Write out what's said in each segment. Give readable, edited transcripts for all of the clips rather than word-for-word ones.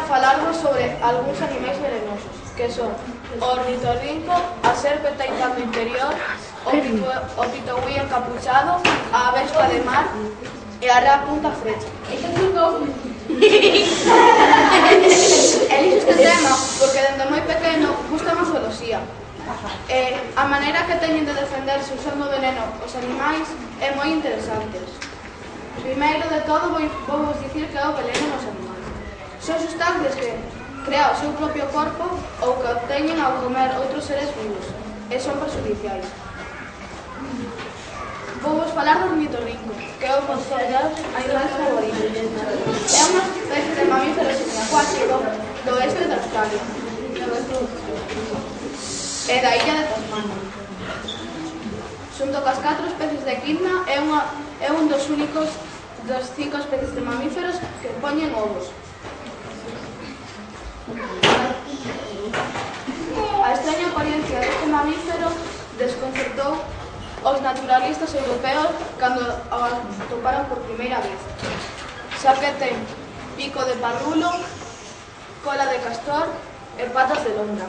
falarvos sobre algúns animais venenosos, que son o ornitorrinco, a serpe taipando interior, o pitogüí encapuchado, a avespa de mar e a rea punta frecha. Elixo este tema porque dende moi pequeno gusta a zooloxía. A maneira que teñen de defenderse usando veneno os animais é moi interesante. Primeiro de todo vou vos dicir que é o veneno nos animais. Son sustancias que crea o seu propio corpo ou que obteñen ao comer outros seres vivos e son perjudiciais. Vou vos falar do ornitorrinco, que é o dos animais favoritos. É unha especie de mamífero semiacuático do oeste de Australia e da illa de Tasmania. Xunto cas 4 especies de quina, é un dos únicos das 5 especies de mamíferos que poñen ovos. A extraña apariencia deste mamífero desconcertou os naturalistas europeos cando o atoparon por primeira vez. Xa que ten pico de parrulo, cola de castor e patas de londra.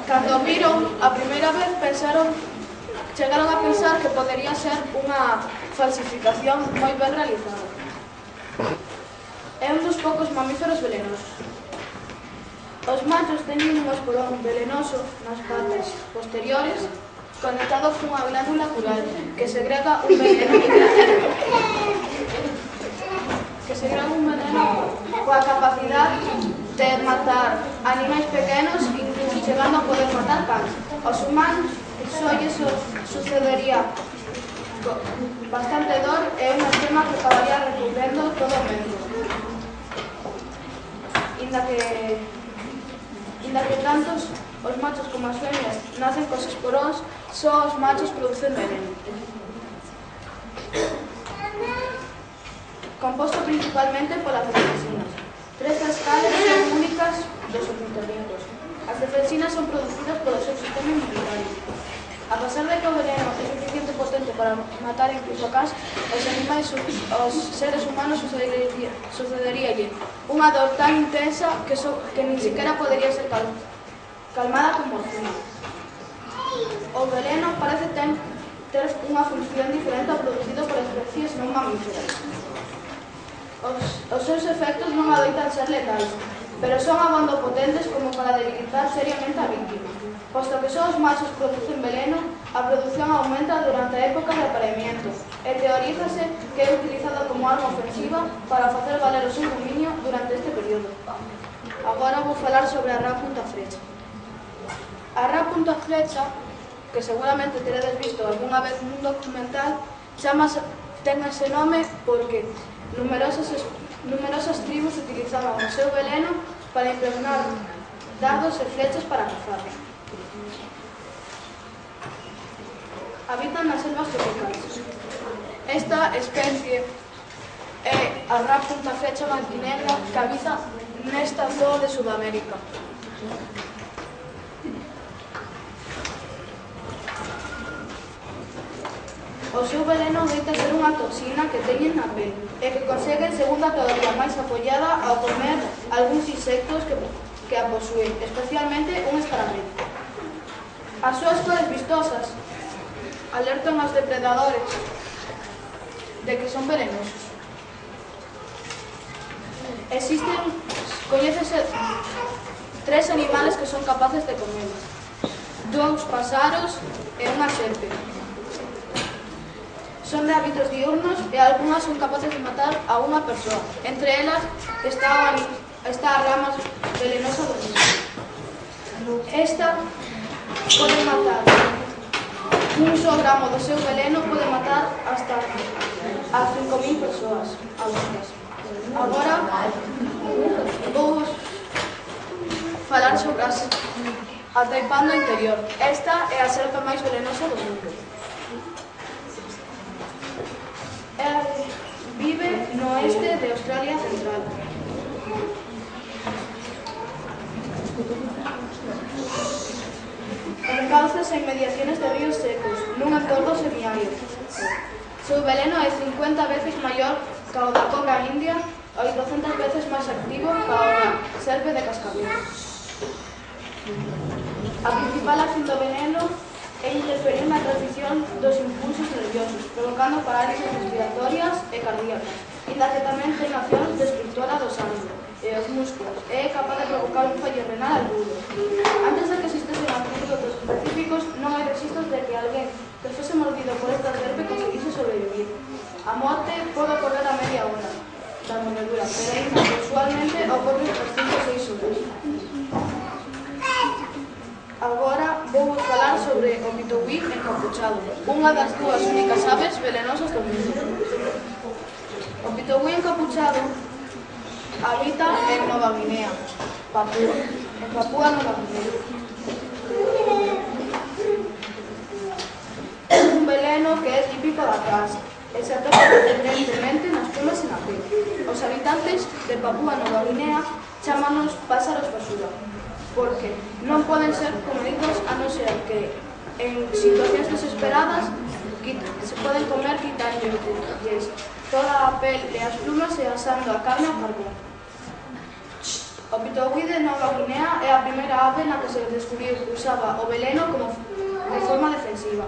Cando viron a primeira vez chegaron a pensar que podería ser unha falsificación moi ben realizada. É un dos poucos mamíferos venenosos. Os machos teñen un esporón venenoso nas patas posteriores conectado cunha glándula cural que segrega un veneno coa capacidade de matar animais pequenos, incluso chegando a poder matar cans. Os humanos só lles sucedería bastante dor e unha esquema que acabaría recubrendo todo o membro. Inda que tantos os machos como as femias nacen cos esporóns, só os machos producen veneno. Composto principalmente polas defensinas. 3 das cales son únicas dos ornitorrincos. As defensinas son producidas polo seu sistema inmunitario. A pesar de que o veneno é suficiente potente para matar incluso a cans, os seres humanos sucederíalle unha dor tan intensa que nin siquiera podería ser calmada con morfina. O veneno parece ter unha función diferente ao producido por especies non mamíferas. Os seus efectos non adoitan ser letais, pero son abondo potentes como para debilitar seriamente a víctima. Posto que só os machos producen veneno, a produción aumenta durante a época de apareamiento e teorízase que é utilizada como arma ofensiva para facer valer o seu dominio durante este período. Agora vou falar sobre a rea punta frecha. A rea punta frecha, que seguramente teredes visto algunha vez nun documental, ten ese nome porque numerosas tribus utilizaban o seu veneno para impregnar dardos e flechas para cazar. Habitan nas selvas tropicais. Esta especie é a rea punta frecha mantinegra que habita nesta zona de Sudamérica. O seu veneno deita ser unha toxina que teñen na pel e que conseguen, segundo a teoría máis apoiada, ao comer algúns insectos que a posúen, especialmente un escaravello. As súas cores vistosas alertan aos depredadores de que son venenosos. Coñécese 3 animales que son capaces de comelos: 2 páxaros e unha serpe. Son de hábitos diurnos e algunhas son capaces de matar a unha persoa. Entre elas está a rea máis venenosa do mundo. Esta pode matar. Un só gramo do seu veneno pode matar hasta a 5.000 persoas adultas. Agora vou falar sobre a taipando interior. Esta é a serpe máis venenosa do mundo. Vive no oeste de Australia Central. En cauces e inmediaciones de ríos secos, nun entorno semiárido. Seu veneno é 50 veces maior Kao da cobra india, hai 200 veces máis activo kao da serpe de cascabel. A principal acción do veneno é interferir na transmisión dos impulsos nerviosos, provocando parálisis respiratorias e cardíacas, inda que tamén ten acción destructora do sangue e os músculos, e é capaz de provocar un fallo renal agudo. Antes de que existesen antídotos específicos, non hai registros de que alguén que fose mordido por esta serpe conseguise sobrevivir. A morte pode ocorrer a media hora da mordedura, pero ainda usualmente ocorre por 5 ou 6 horas. Agora vou falar sobre o pitouí encapuchado, unha das dúas únicas aves velenosas do mundo. O pitouí encapuchado habita en Nova Guinea, en Papúa Nova Guinea. É un veleno que é típico da casa e se atopa frecuentemente nas plumas e na pel. Os habitantes de Papúa Nova Guinea chámanos pásaros basura, porque non poden ser comidos a non ser que en situacións desesperadas se poden comer quitánlles toda a pel e as plumas e asando a carne ao carbón. O pitouí de Nova Guinea é a primeira ave na que se descubriu que usaba o veleno como de forma defensiva.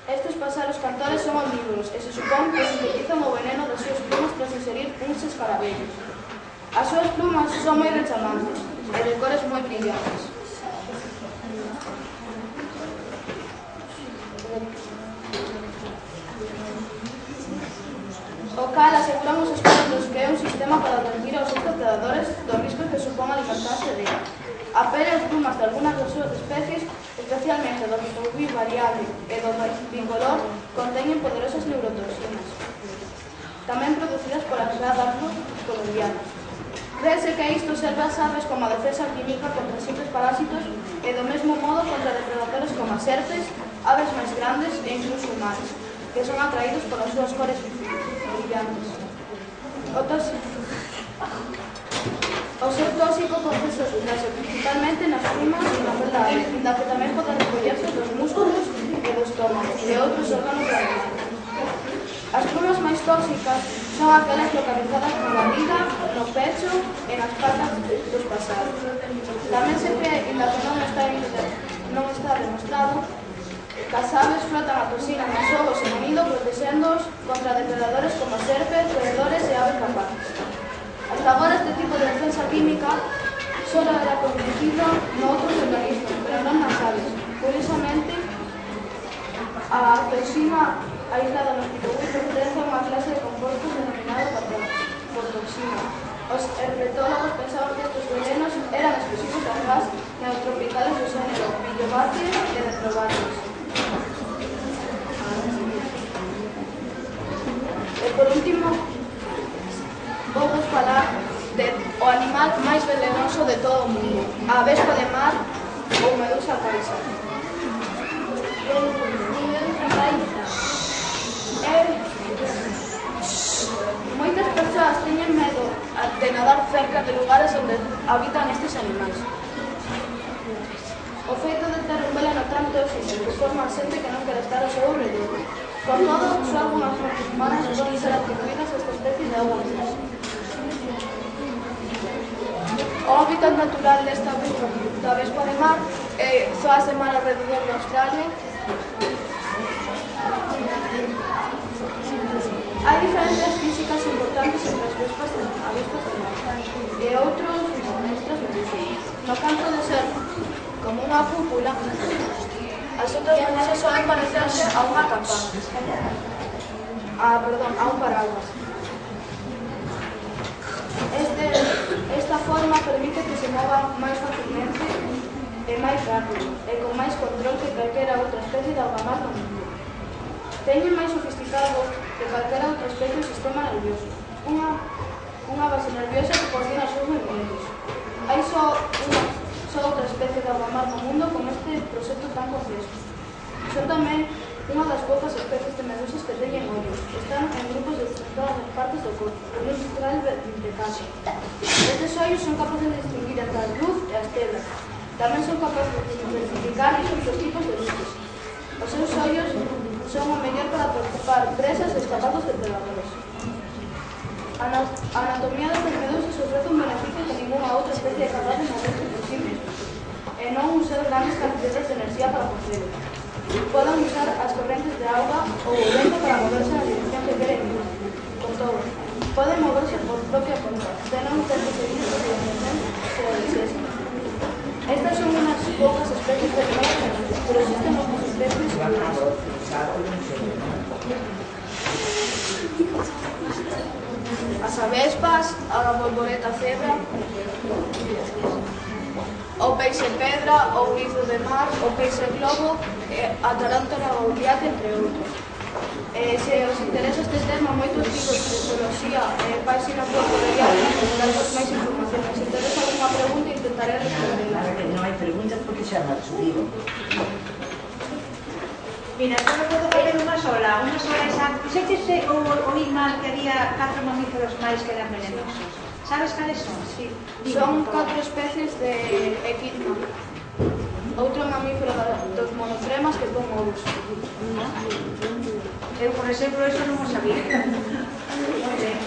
Estes pásaros cantores son omnívoros e se supón que sintetizan o veneno das súas plumas tras inserir uns escarabellos. As súas plumas son moi rechamantes e de cores moi brillantes. O cal aseguran os expertos que é un sistema para advertir aos seus depredadores do risco que supón alimentarse dela. A pel e as plumas de algunhas das súas especies, especialmente do pitouí variable e do bicolor, conteñen poderosas neurotoxinas, tamén producidas polas radas colombianas. Créese que isto serve ás aves como a defensa química contra simples parásitos e do mesmo modo contra depredadores como as serpes, aves máis grandes e incluso humanos, que son atraídos polas súas cores brillantes. O seu tóxico proceso expresa principalmente nas plumas e na pel da ave, inda que tamén poden recollerse dos músculos e do estómago e outros órganos do animal. As plumas máis tóxicas son aquelas localizadas na barriga, no pecho e nas patas dos pasados. Tamén se cree, inda que non está demostrado, que as aves flotan a toxina nos ovos e no nido protexéndoos contra depredadores como serpes, roedores e aves rapaces. Hasta agora este tipo de defensa química só era coñecido noutros organismos, pero non nas aves. Curiosamente, a toxina aislada nos pitouí pertence a unha clase de compostos denominado patoxina. Os herpetólogos pensaban que estes venenos eran exclusivos das gas neotropicales do xénero Billobacter e Retrobacter. E por último, vamos falar do animal máis venenoso de todo o mundo, a vespa de mar ou medusa caixa. Moitas persoas teñen medo de nadar cerca de lugares onde habitan estes animais. O feito de ter un veleno tan tóxico que forma xente que non quere estar ao seu redor. Con todo, só algunhas mortes humanas poden ser atribuídas a esta especie de auga gris. O hábitat natural desta vespa de mar é zonas de mar alrededor de Australia. Hai diferencias físicas importantes entre as vespas de mar e outros nestas medusas. No canto de ser como unha cúpula, as outras medusas solen parecerse a unha campana. A un paraguas. Esta forma permite que se mova máis facilmente e máis rápido e con máis control que calquera outra especie de augamar no mundo. Teñen máis sofisticado que calquera outra especie do sistema nervioso, unha base nerviosa que coordina os seus movimientos. Hai só outra especie de augamar no mundo con este proxecto tan complexo. Son tamén unha das poucas especies de medusas que teñen ollos. Están en grupos de todas as partes do corpo, un estrutural vertical. Estes ollos son capaces de distinguir entre a luz e as tebras. Tamén son capaces de identificar os tipos de bichos. Os seus ollos son o mellor para atrapar presas e escapados de predadores. A anatomía das medusas ofrece un beneficio que ninguna outra especie é capaz de moverse por sí mesmo, e non usar grandes cantidades de enerxía para facelo. Poden usar as correntes de auga ou o vento para moverse na dirección que queren ir. Con todo, poden moverse por propia conta, de non ter que seguir a orientación se o desesen. Estas son unas poucas especies peligrosas, pero existen outras especies más. As avespas, a borboleta cebra, o peixe pedra, o grifo de mar, o peixe globo, a tarántula gaudiaca, entre outros. Se os interesa este tema, moitos libros de zoología e páxinas web poderían darvos máis información. Se interesa alguna pregunta, intentaré responderla. Non hai preguntas porque xa non subido. Mira, só podo facer unha sola exacta. Fixeches o Irmán que había 4 mamíferos máis que eran venenosos. Sabes cales son? Sí. Son 4 especies de equidna. Outro mamífero dos monotremas que pon ovos. Eu, por exemplo, eso non o sabía. Moi ben.